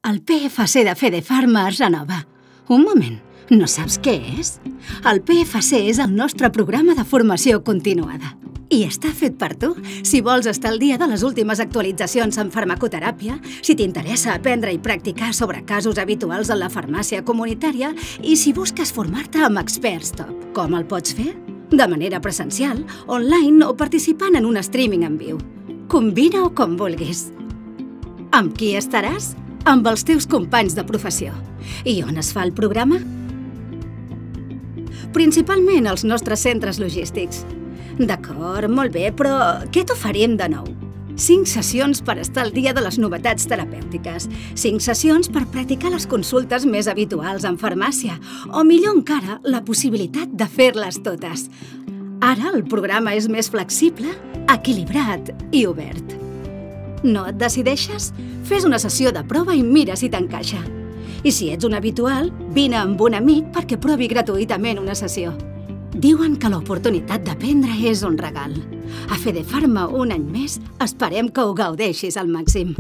El PFC de Fedefarma es renova. Un moment, no saps què és? El PFC és el nostre programa de formació continuada. I està fet per tu, si vols estar al dia de les últimes actualitzacions en farmacoteràpia, si t'interessa aprendre i practicar sobre casos habituals en la farmàcia comunitària i si busques formar-te amb experts top. Com el pots fer? De manera presencial, online o participant en un streaming en viu. Combina-ho com vulguis. Amb qui estaràs? Amb els teus companys de professió. I on es fa el programa? Principalment als nostres centres logístics. D'acord, molt bé, però què t'oferim de nou? 5 sessions per estar al dia de les novetats terapèutiques, 5 sessions per practicar les consultes més habituals en farmàcia, o millor encara, la possibilitat de fer-les totes. Ara el programa és més flexible, equilibrat i obert. No et decideixes? Fes una sessió de prova i mira si t'encaixa. I si ets un habitual, vine amb un amic perquè provi gratuïtament una sessió. Diuen que l'oportunitat d'aprendre és un regal. A Fedefarma un any més, esperem que ho gaudeixis al màxim.